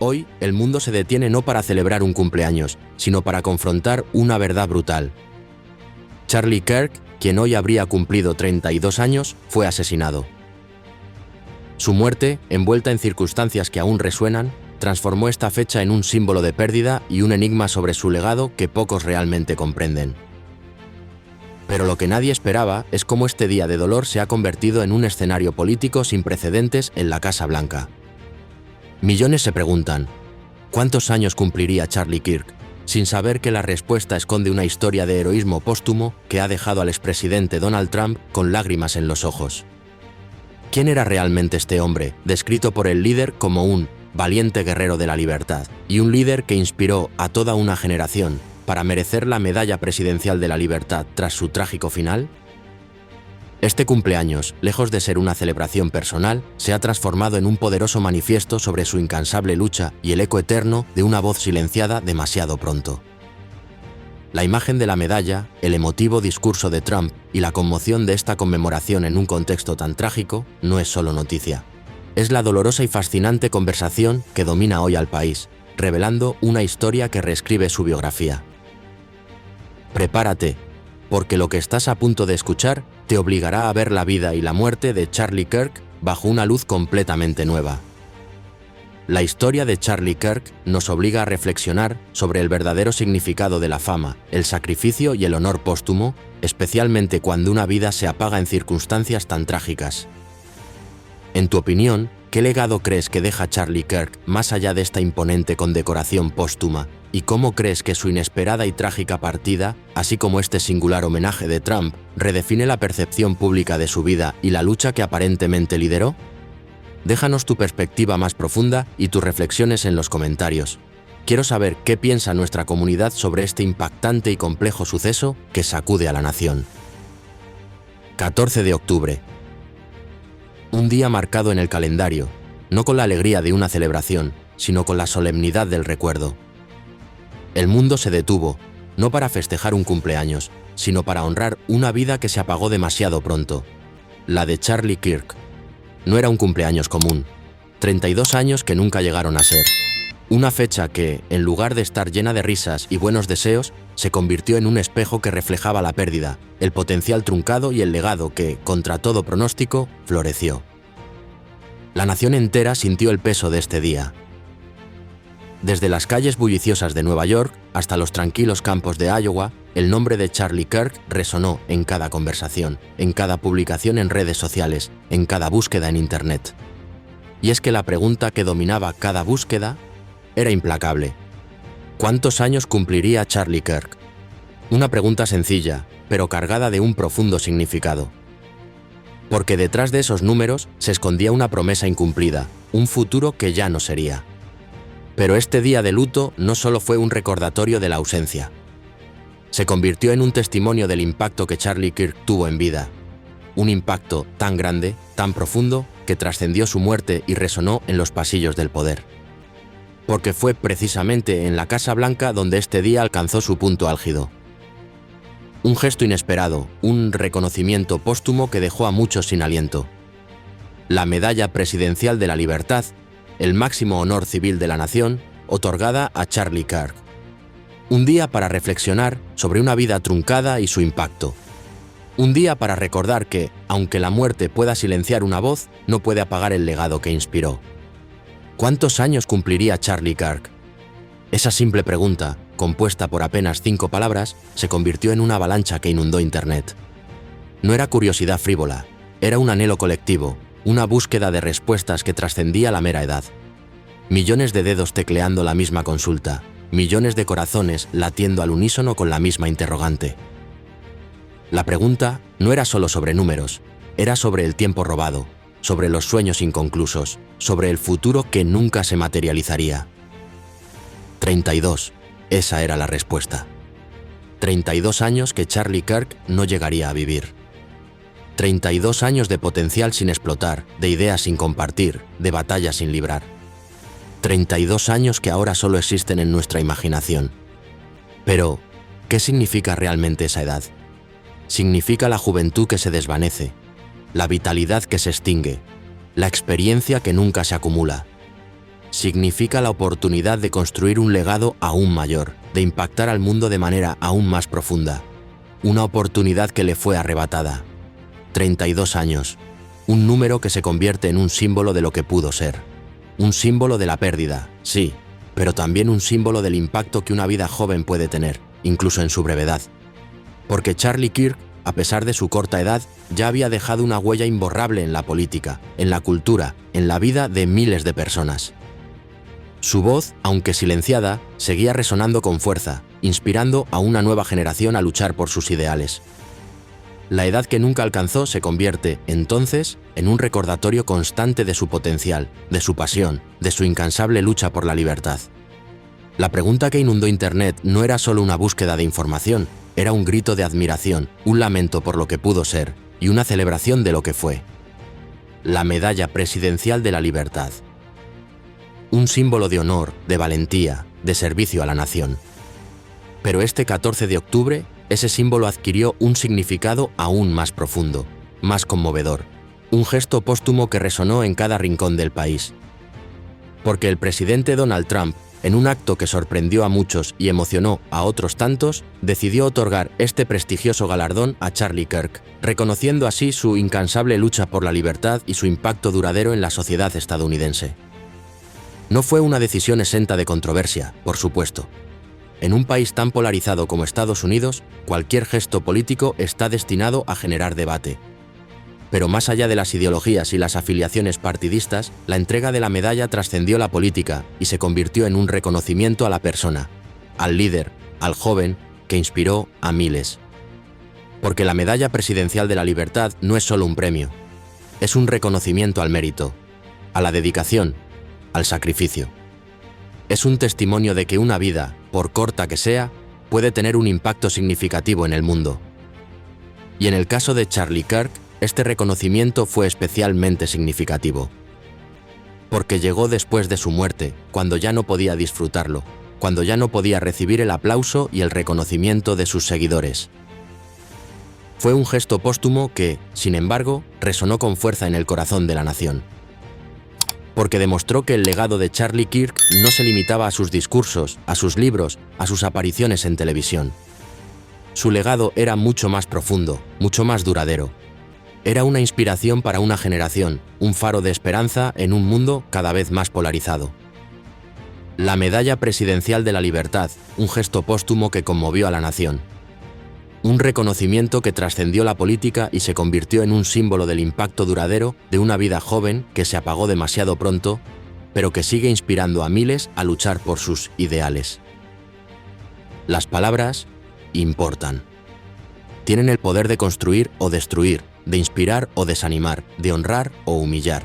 Hoy, el mundo se detiene no para celebrar un cumpleaños, sino para confrontar una verdad brutal. Charlie Kirk, quien hoy habría cumplido 32 años, fue asesinado. Su muerte, envuelta en circunstancias que aún resuenan, transformó esta fecha en un símbolo de pérdida y un enigma sobre su legado que pocos realmente comprenden. Pero lo que nadie esperaba es cómo este día de dolor se ha convertido en un escenario político sin precedentes en la Casa Blanca. Millones se preguntan, ¿cuántos años cumpliría Charlie Kirk? Sin saber que la respuesta esconde una historia de heroísmo póstumo que ha dejado al expresidente Donald Trump con lágrimas en los ojos. ¿Quién era realmente este hombre, descrito por el líder como un valiente guerrero de la libertad y un líder que inspiró a toda una generación para merecer la medalla presidencial de la libertad tras su trágico final? Este cumpleaños, lejos de ser una celebración personal, se ha transformado en un poderoso manifiesto sobre su incansable lucha y el eco eterno de una voz silenciada demasiado pronto. La imagen de la medalla, el emotivo discurso de Trump y la conmoción de esta conmemoración en un contexto tan trágico no es solo noticia. Es la dolorosa y fascinante conversación que domina hoy al país, revelando una historia que reescribe su biografía. Prepárate, porque lo que estás a punto de escuchar te obligará a ver la vida y la muerte de Charlie Kirk bajo una luz completamente nueva. La historia de Charlie Kirk nos obliga a reflexionar sobre el verdadero significado de la fama, el sacrificio y el honor póstumo, especialmente cuando una vida se apaga en circunstancias tan trágicas. En tu opinión, ¿qué legado crees que deja Charlie Kirk más allá de esta imponente condecoración póstuma? ¿Y cómo crees que su inesperada y trágica partida, así como este singular homenaje de Trump, redefine la percepción pública de su vida y la lucha que aparentemente lideró? Déjanos tu perspectiva más profunda y tus reflexiones en los comentarios. Quiero saber qué piensa nuestra comunidad sobre este impactante y complejo suceso que sacude a la nación. 14 de octubre. Un día marcado en el calendario, no con la alegría de una celebración, sino con la solemnidad del recuerdo. El mundo se detuvo, no para festejar un cumpleaños, sino para honrar una vida que se apagó demasiado pronto, la de Charlie Kirk. No era un cumpleaños común, 32 años que nunca llegaron a ser. Una fecha que, en lugar de estar llena de risas y buenos deseos, se convirtió en un espejo que reflejaba la pérdida, el potencial truncado y el legado que, contra todo pronóstico, floreció. La nación entera sintió el peso de este día. Desde las calles bulliciosas de Nueva York hasta los tranquilos campos de Iowa, el nombre de Charlie Kirk resonó en cada conversación, en cada publicación en redes sociales, en cada búsqueda en Internet. Y es que la pregunta que dominaba cada búsqueda era implacable. ¿Cuántos años cumpliría Charlie Kirk? Una pregunta sencilla, pero cargada de un profundo significado. Porque detrás de esos números se escondía una promesa incumplida, un futuro que ya no sería. Pero este día de luto no solo fue un recordatorio de la ausencia. Se convirtió en un testimonio del impacto que Charlie Kirk tuvo en vida. Un impacto tan grande, tan profundo, que trascendió su muerte y resonó en los pasillos del poder. Porque fue precisamente en la Casa Blanca donde este día alcanzó su punto álgido. Un gesto inesperado, un reconocimiento póstumo que dejó a muchos sin aliento. La Medalla Presidencial de la Libertad, el máximo honor civil de la nación, otorgada a Charlie Kirk. Un día para reflexionar sobre una vida truncada y su impacto. Un día para recordar que, aunque la muerte pueda silenciar una voz, no puede apagar el legado que inspiró. ¿Cuántos años cumpliría Charlie Kirk? Esa simple pregunta, compuesta por apenas 5 palabras, se convirtió en una avalancha que inundó Internet. No era curiosidad frívola, era un anhelo colectivo, una búsqueda de respuestas que trascendía la mera edad. Millones de dedos tecleando la misma consulta, millones de corazones latiendo al unísono con la misma interrogante. La pregunta no era solo sobre números, era sobre el tiempo robado, sobre los sueños inconclusos, sobre el futuro que nunca se materializaría. 32, esa era la respuesta. 32 años que Charlie Kirk no llegaría a vivir. 32 años de potencial sin explotar, de ideas sin compartir, de batallas sin librar. 32 años que ahora solo existen en nuestra imaginación. Pero, ¿qué significa realmente esa edad? Significa la juventud que se desvanece, la vitalidad que se extingue, la experiencia que nunca se acumula. significa la oportunidad de construir un legado aún mayor, de impactar al mundo de manera aún más profunda. Una oportunidad que le fue arrebatada. 32 años. Un número que se convierte en un símbolo de lo que pudo ser. Un símbolo de la pérdida, sí, pero también un símbolo del impacto que una vida joven puede tener, incluso en su brevedad. Porque Charlie Kirk, a pesar de su corta edad, ya había dejado una huella imborrable en la política, en la cultura, en la vida de miles de personas. Su voz, aunque silenciada, seguía resonando con fuerza, inspirando a una nueva generación a luchar por sus ideales. La edad que nunca alcanzó se convierte, entonces, en un recordatorio constante de su potencial, de su pasión, de su incansable lucha por la libertad. La pregunta que inundó Internet no era solo una búsqueda de información, era un grito de admiración, un lamento por lo que pudo ser y una celebración de lo que fue. La Medalla Presidencial de la Libertad. Un símbolo de honor, de valentía, de servicio a la nación. Pero este 14 de octubre, ese símbolo adquirió un significado aún más profundo, más conmovedor, un gesto póstumo que resonó en cada rincón del país. Porque el presidente Donald Trump, en un acto que sorprendió a muchos y emocionó a otros tantos, decidió otorgar este prestigioso galardón a Charlie Kirk, reconociendo así su incansable lucha por la libertad y su impacto duradero en la sociedad estadounidense. No fue una decisión exenta de controversia, por supuesto. En un país tan polarizado como Estados Unidos, cualquier gesto político está destinado a generar debate. Pero más allá de las ideologías y las afiliaciones partidistas, la entrega de la medalla trascendió la política y se convirtió en un reconocimiento a la persona, al líder, al joven, que inspiró a miles. Porque la Medalla Presidencial de la Libertad no es solo un premio, es un reconocimiento al mérito, a la dedicación, al sacrificio. Es un testimonio de que una vida, por corta que sea, puede tener un impacto significativo en el mundo. Y en el caso de Charlie Kirk, este reconocimiento fue especialmente significativo. Porque llegó después de su muerte, cuando ya no podía disfrutarlo, cuando ya no podía recibir el aplauso y el reconocimiento de sus seguidores. Fue un gesto póstumo que, sin embargo, resonó con fuerza en el corazón de la nación. Porque demostró que el legado de Charlie Kirk no se limitaba a sus discursos, a sus libros, a sus apariciones en televisión. Su legado era mucho más profundo, mucho más duradero. Era una inspiración para una generación, un faro de esperanza en un mundo cada vez más polarizado. La Medalla Presidencial de la Libertad, un gesto póstumo que conmovió a la nación. Un reconocimiento que trascendió la política y se convirtió en un símbolo del impacto duradero de una vida joven que se apagó demasiado pronto, pero que sigue inspirando a miles a luchar por sus ideales. Las palabras importan. Tienen el poder de construir o destruir, de inspirar o desanimar, de honrar o humillar.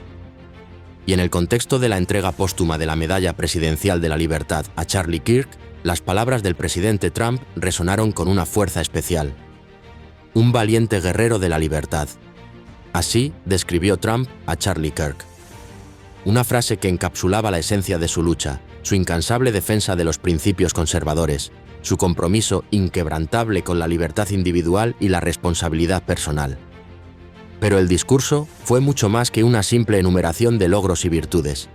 Y en el contexto de la entrega póstuma de la Medalla Presidencial de la Libertad a Charlie Kirk, las palabras del presidente Trump resonaron con una fuerza especial. Un valiente guerrero de la libertad. Así describió Trump a Charlie Kirk. Una frase que encapsulaba la esencia de su lucha, su incansable defensa de los principios conservadores, su compromiso inquebrantable con la libertad individual y la responsabilidad personal. Pero el discurso fue mucho más que una simple enumeración de logros y virtudes.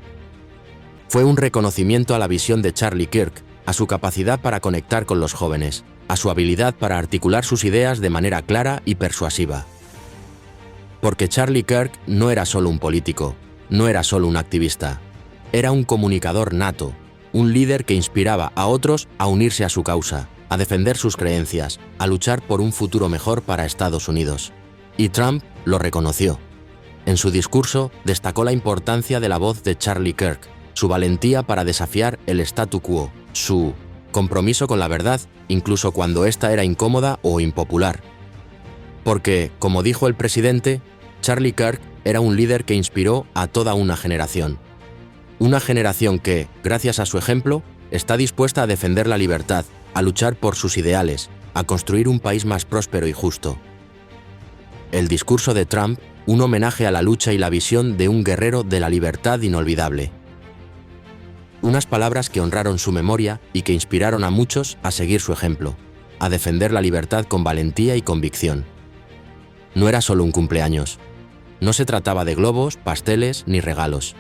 Fue un reconocimiento a la visión de Charlie Kirk, a su capacidad para conectar con los jóvenes, a su habilidad para articular sus ideas de manera clara y persuasiva. Porque Charlie Kirk no era solo un político, no era solo un activista, era un comunicador nato, un líder que inspiraba a otros a unirse a su causa, a defender sus creencias, a luchar por un futuro mejor para Estados Unidos. Y Trump lo reconoció. En su discurso destacó la importancia de la voz de Charlie Kirk, su valentía para desafiar el statu quo, su compromiso con la verdad, incluso cuando ésta era incómoda o impopular. Porque, como dijo el presidente, Charlie Kirk era un líder que inspiró a toda una generación. Una generación que, gracias a su ejemplo, está dispuesta a defender la libertad, a luchar por sus ideales, a construir un país más próspero y justo. El discurso de Trump, un homenaje a la lucha y la visión de un guerrero de la libertad inolvidable. Unas palabras que honraron su memoria y que inspiraron a muchos a seguir su ejemplo, a defender la libertad con valentía y convicción. No era solo un cumpleaños. No se trataba de globos, pasteles ni regalos.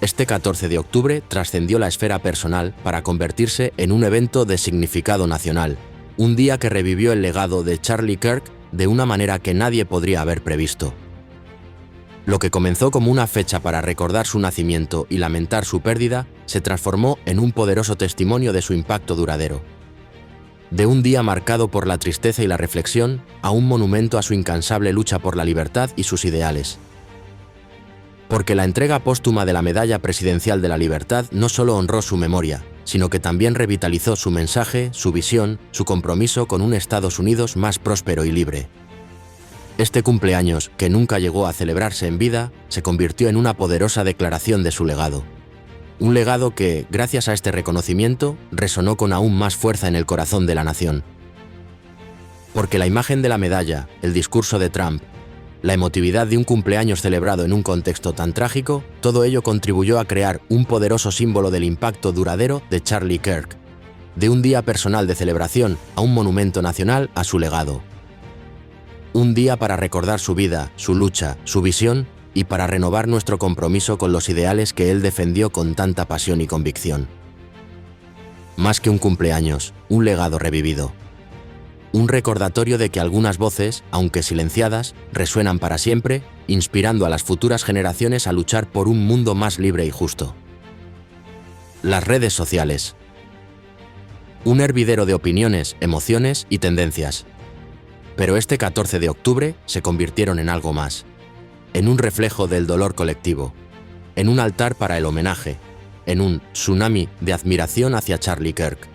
Este 14 de octubre trascendió la esfera personal para convertirse en un evento de significado nacional, un día que revivió el legado de Charlie Kirk de una manera que nadie podría haber previsto. Lo que comenzó como una fecha para recordar su nacimiento y lamentar su pérdida, se transformó en un poderoso testimonio de su impacto duradero. De un día marcado por la tristeza y la reflexión, a un monumento a su incansable lucha por la libertad y sus ideales. Porque la entrega póstuma de la Medalla Presidencial de la Libertad no solo honró su memoria, sino que también revitalizó su mensaje, su visión, su compromiso con un Estados Unidos más próspero y libre. Este cumpleaños, que nunca llegó a celebrarse en vida, se convirtió en una poderosa declaración de su legado. Un legado que, gracias a este reconocimiento, resonó con aún más fuerza en el corazón de la nación. Porque la imagen de la medalla, el discurso de Trump, la emotividad de un cumpleaños celebrado en un contexto tan trágico, todo ello contribuyó a crear un poderoso símbolo del impacto duradero de Charlie Kirk, de un día personal de celebración a un monumento nacional a su legado. Un día para recordar su vida, su lucha, su visión y para renovar nuestro compromiso con los ideales que él defendió con tanta pasión y convicción. Más que un cumpleaños, un legado revivido. Un recordatorio de que algunas voces, aunque silenciadas, resuenan para siempre, inspirando a las futuras generaciones a luchar por un mundo más libre y justo. Las redes sociales. Un hervidero de opiniones, emociones y tendencias. Pero este 14 de octubre se convirtieron en algo más. En un reflejo del dolor colectivo. En un altar para el homenaje. En un tsunami de admiración hacia Charlie Kirk.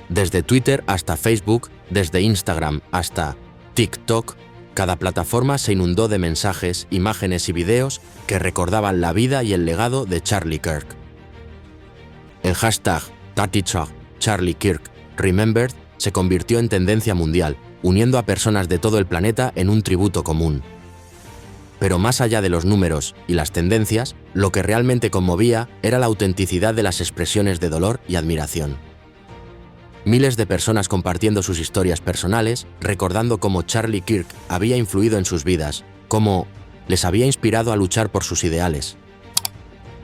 Desde Twitter hasta Facebook, desde Instagram hasta TikTok, cada plataforma se inundó de mensajes, imágenes y videos que recordaban la vida y el legado de Charlie Kirk. El hashtag #CharlieKirkRemembered se convirtió en tendencia mundial, uniendo a personas de todo el planeta en un tributo común. Pero más allá de los números y las tendencias, lo que realmente conmovía era la autenticidad de las expresiones de dolor y admiración. Miles de personas compartiendo sus historias personales, recordando cómo Charlie Kirk había influido en sus vidas, cómo les había inspirado a luchar por sus ideales.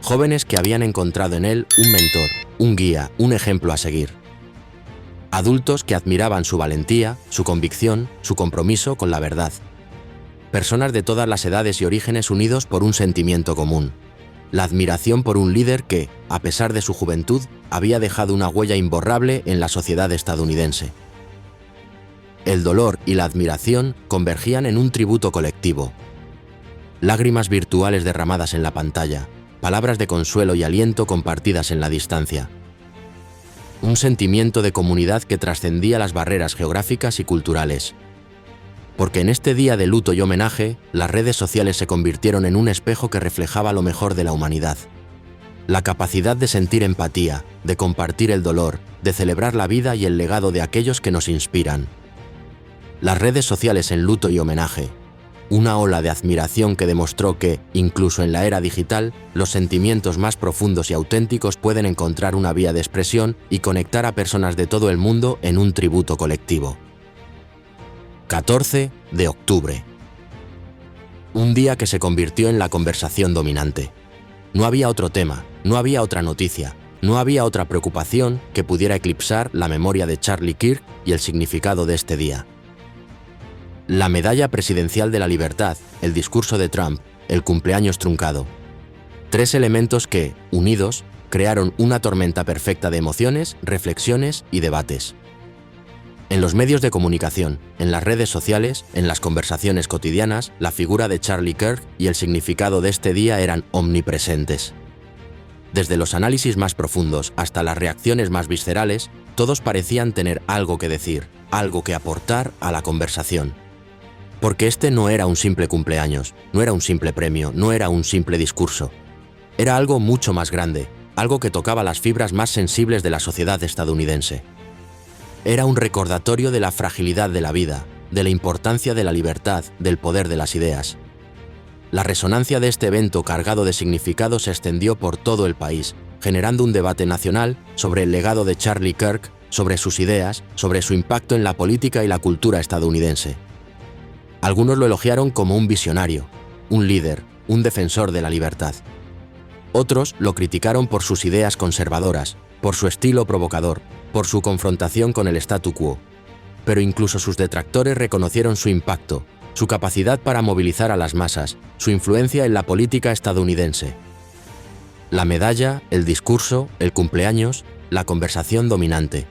Jóvenes que habían encontrado en él un mentor, un guía, un ejemplo a seguir. Adultos que admiraban su valentía, su convicción, su compromiso con la verdad. Personas de todas las edades y orígenes unidos por un sentimiento común. La admiración por un líder que, a pesar de su juventud, había dejado una huella imborrable en la sociedad estadounidense. El dolor y la admiración convergían en un tributo colectivo. Lágrimas virtuales derramadas en la pantalla, palabras de consuelo y aliento compartidas en la distancia. Un sentimiento de comunidad que trascendía las barreras geográficas y culturales. Porque en este día de luto y homenaje, las redes sociales se convirtieron en un espejo que reflejaba lo mejor de la humanidad. La capacidad de sentir empatía, de compartir el dolor, de celebrar la vida y el legado de aquellos que nos inspiran. Las redes sociales en luto y homenaje. Una ola de admiración que demostró que, incluso en la era digital, los sentimientos más profundos y auténticos pueden encontrar una vía de expresión y conectar a personas de todo el mundo en un tributo colectivo. 14 de octubre. Un día que se convirtió en la conversación dominante. No había otro tema, no había otra noticia, no había otra preocupación que pudiera eclipsar la memoria de Charlie Kirk y el significado de este día. La Medalla Presidencial de la Libertad, el discurso de Trump, el cumpleaños truncado. 3 elementos que, unidos, crearon una tormenta perfecta de emociones, reflexiones y debates. En los medios de comunicación, en las redes sociales, en las conversaciones cotidianas, la figura de Charlie Kirk y el significado de este día eran omnipresentes. Desde los análisis más profundos hasta las reacciones más viscerales, todos parecían tener algo que decir, algo que aportar a la conversación. Porque este no era un simple cumpleaños, no era un simple premio, no era un simple discurso. Era algo mucho más grande, algo que tocaba las fibras más sensibles de la sociedad estadounidense. Era un recordatorio de la fragilidad de la vida, de la importancia de la libertad, del poder de las ideas. La resonancia de este evento cargado de significado se extendió por todo el país, generando un debate nacional sobre el legado de Charlie Kirk, sobre sus ideas, sobre su impacto en la política y la cultura estadounidense. Algunos lo elogiaron como un visionario, un líder, un defensor de la libertad. Otros lo criticaron por sus ideas conservadoras, por su estilo provocador, por su confrontación con el statu quo. Pero incluso sus detractores reconocieron su impacto, su capacidad para movilizar a las masas, su influencia en la política estadounidense. La medalla, el discurso, el cumpleaños, la conversación dominante.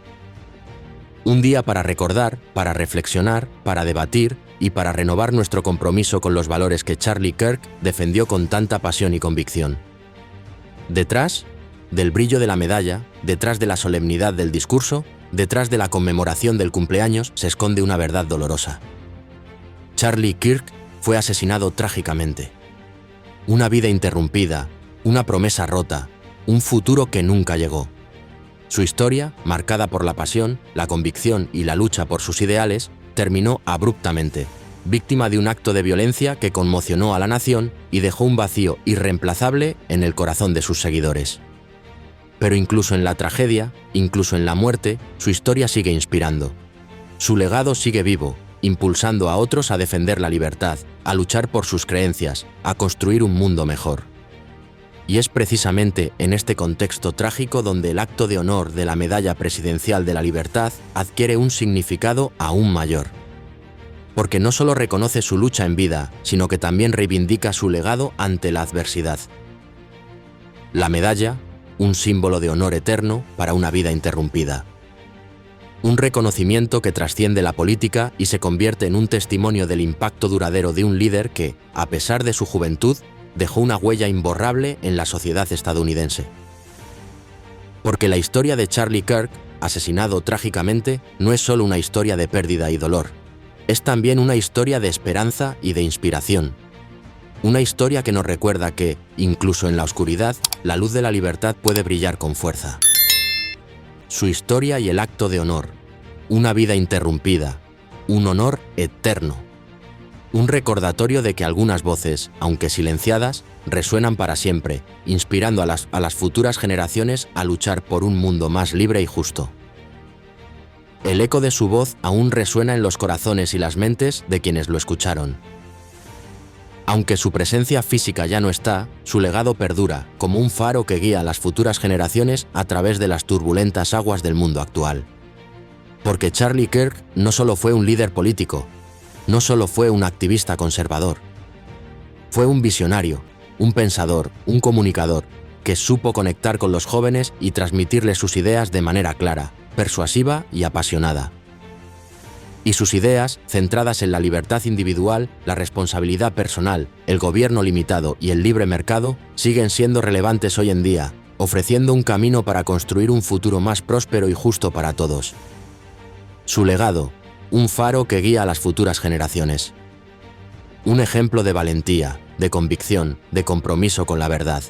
Un día para recordar, para reflexionar, para debatir y para renovar nuestro compromiso con los valores que Charlie Kirk defendió con tanta pasión y convicción. Detrás del brillo de la medalla, detrás de la solemnidad del discurso, detrás de la conmemoración del cumpleaños se esconde una verdad dolorosa. Charlie Kirk fue asesinado trágicamente. Una vida interrumpida, una promesa rota, un futuro que nunca llegó. Su historia, marcada por la pasión, la convicción y la lucha por sus ideales, terminó abruptamente, víctima de un acto de violencia que conmocionó a la nación y dejó un vacío irreemplazable en el corazón de sus seguidores. Pero incluso en la tragedia, incluso en la muerte, su historia sigue inspirando. Su legado sigue vivo, impulsando a otros a defender la libertad, a luchar por sus creencias, a construir un mundo mejor. Y es precisamente en este contexto trágico donde el acto de honor de la Medalla Presidencial de la Libertad adquiere un significado aún mayor. Porque no solo reconoce su lucha en vida, sino que también reivindica su legado ante la adversidad. La medalla, un símbolo de honor eterno para una vida interrumpida. Un reconocimiento que trasciende la política y se convierte en un testimonio del impacto duradero de un líder que, a pesar de su juventud, dejó una huella imborrable en la sociedad estadounidense. Porque la historia de Charlie Kirk, asesinado trágicamente, no es solo una historia de pérdida y dolor. Es también una historia de esperanza y de inspiración. Una historia que nos recuerda que, incluso en la oscuridad, la luz de la libertad puede brillar con fuerza. Su historia y el acto de honor. Una vida interrumpida. Un honor eterno. Un recordatorio de que algunas voces, aunque silenciadas, resuenan para siempre, inspirando a las futuras generaciones a luchar por un mundo más libre y justo. El eco de su voz aún resuena en los corazones y las mentes de quienes lo escucharon. Aunque su presencia física ya no está, su legado perdura como un faro que guía a las futuras generaciones a través de las turbulentas aguas del mundo actual. Porque Charlie Kirk no solo fue un líder político, no solo fue un activista conservador. Fue un visionario, un pensador, un comunicador, que supo conectar con los jóvenes y transmitirles sus ideas de manera clara, persuasiva y apasionada. Y sus ideas, centradas en la libertad individual, la responsabilidad personal, el gobierno limitado y el libre mercado, siguen siendo relevantes hoy en día, ofreciendo un camino para construir un futuro más próspero y justo para todos. Su legado, un faro que guía a las futuras generaciones. Un ejemplo de valentía, de convicción, de compromiso con la verdad.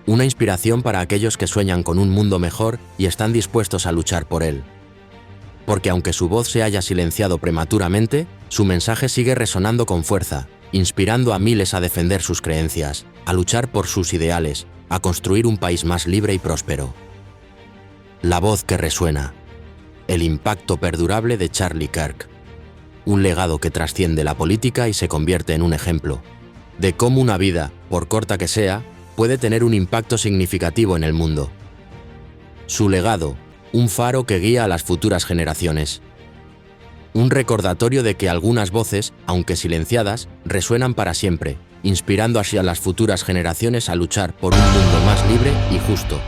Una inspiración para aquellos que sueñan con un mundo mejor y están dispuestos a luchar por él. Porque aunque su voz se haya silenciado prematuramente, su mensaje sigue resonando con fuerza, inspirando a miles a defender sus creencias, a luchar por sus ideales, a construir un país más libre y próspero. La voz que resuena. El impacto perdurable de Charlie Kirk. Un legado que trasciende la política y se convierte en un ejemplo de cómo una vida, por corta que sea, puede tener un impacto significativo en el mundo. Su legado, un faro que guía a las futuras generaciones. Un recordatorio de que algunas voces, aunque silenciadas, resuenan para siempre, inspirando así a las futuras generaciones a luchar por un mundo más libre y justo.